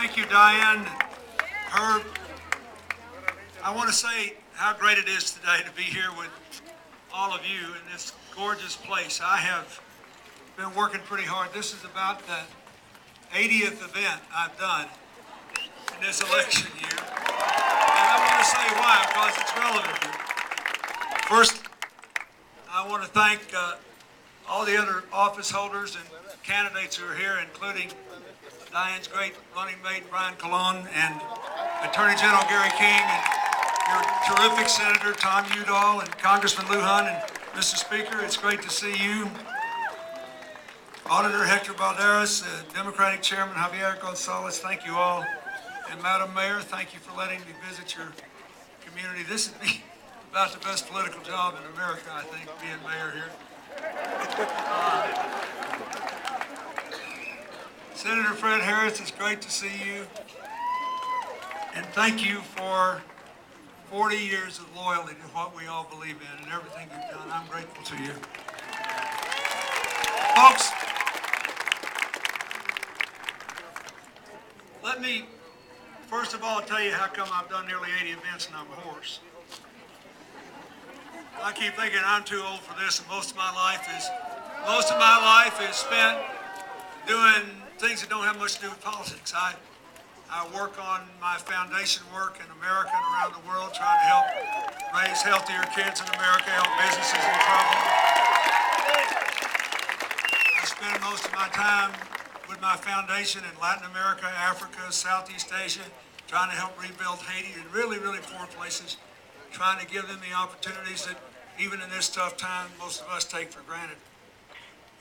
Thank you, Diane. Herb, I want to say how great it is today to be here with all of you in this gorgeous place. I have been working pretty hard. This is about the 80th event I've done in this election year. And I want to say why, because it's relevant here. First, I want to thank all the other office holders and candidates who are here, including Diane's great running mate, Brian Colon, and Attorney General Gary King, and your terrific Senator Tom Udall, and Congressman Lujan, and Mr. Speaker, it's great to see you. Auditor Hector Balderas, Democratic Chairman Javier Gonzalez, thank you all. And Madam Mayor, thank you for letting me visit your community. This is about the best political job in America, I think, being mayor here. Senator Fred Harris, it's great to see you. And thank you for 40 years of loyalty to what we all believe in and everything you've done. I'm grateful to you. Folks, let me first of all tell you how come I've done nearly 80 events and I'm hoarse. I keep thinking I'm too old for this, and most of my life is spent doing things that don't have much to do with politics. I work on my foundation work in America and around the world, trying to help raise healthier kids in America, help businesses in trouble. I spend most of my time with my foundation in Latin America, Africa, Southeast Asia, trying to help rebuild Haiti and really, really poor places, trying to give them the opportunities that even in this tough time, most of us take for granted.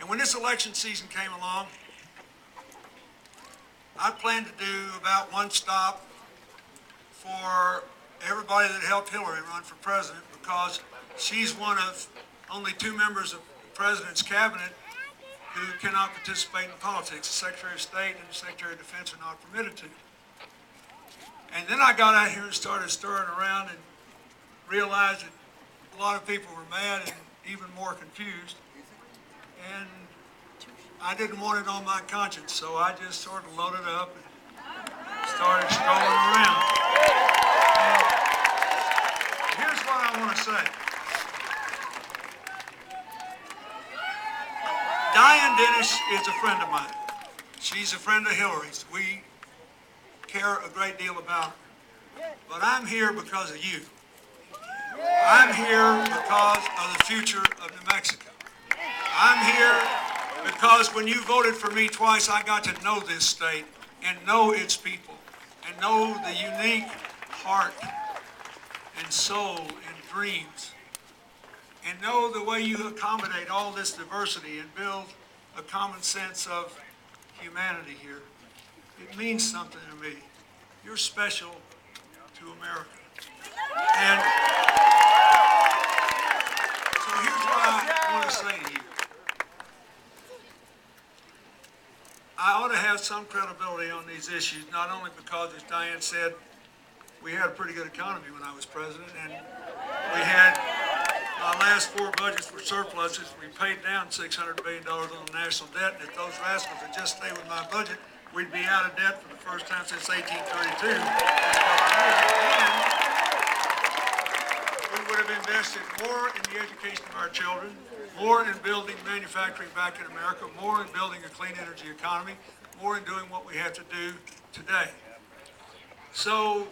And when this election season came along, I planned to do about one stop for everybody that helped Hillary run for president, because she's one of only 2 members of the president's cabinet who cannot participate in politics. The Secretary of State and the Secretary of Defense are not permitted to. And then I got out here and started stirring around and realized that a lot of people were mad and even more confused. And I didn't want it on my conscience, so I just sort of loaded up and started strolling around. And here's what I want to say. Diane Denish is a friend of mine. She's a friend of Hillary's. We care a great deal about her. But I'm here because of you. I'm here because of the future of New Mexico. I'm here because when you voted for me twice, I got to know this state and know its people and know the unique heart and soul and dreams, and know the way you accommodate all this diversity and build a common sense of humanity here. It means something to me. You're special to America. And so here's what I want to say to you. I ought to have some credibility on these issues, not only because, as Diane said, we had a pretty good economy when I was president, and we had our last 4 budgets were surpluses. We paid down $600 billion on the national debt, and if those rascals had just stayed with my budget, we'd be out of debt for the first time since 1832. And we would have invested more in the education of our children, more in building manufacturing back in America, more in building a clean energy economy, more in doing what we have to do today. So,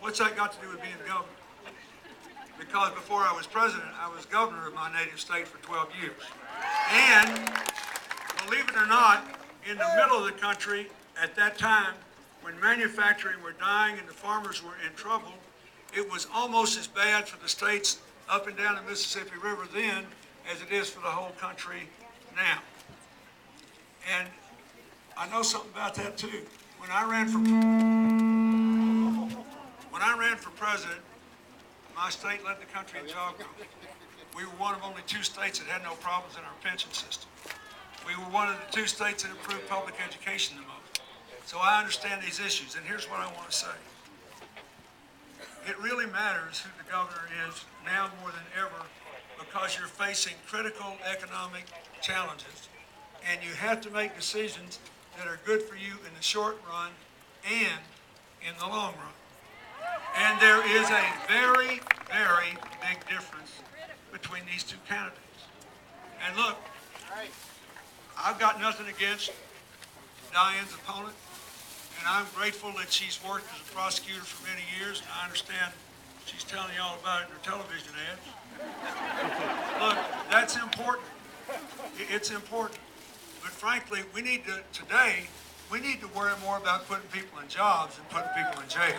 what's that got to do with being governor? Because before I was president, I was governor of my native state for 12 years. And, believe it or not, in the middle of the country, at that time, when manufacturing were dying and the farmers were in trouble, it was almost as bad for the states up and down the Mississippi River then as it is for the whole country now. And I know something about that too. When I ran for president, my state led the country in job growth. We were one of only 2 states that had no problems in our pension system. We were one of the 2 states that improved public education the most. So I understand these issues, and here's what I want to say. It really matters who the governor is now more than ever, because you're facing critical economic challenges, and you have to make decisions that are good for you in the short run and in the long run. And there is a very, very big difference between these two candidates. And look, I've got nothing against Diane's opponent, and I'm grateful that she's worked as a prosecutor for many years, and I understand she's telling you all about it in her television ads. Look, that's important. It's important. But frankly, we need to, today, we need to worry more about putting people in jobs than putting people in jail.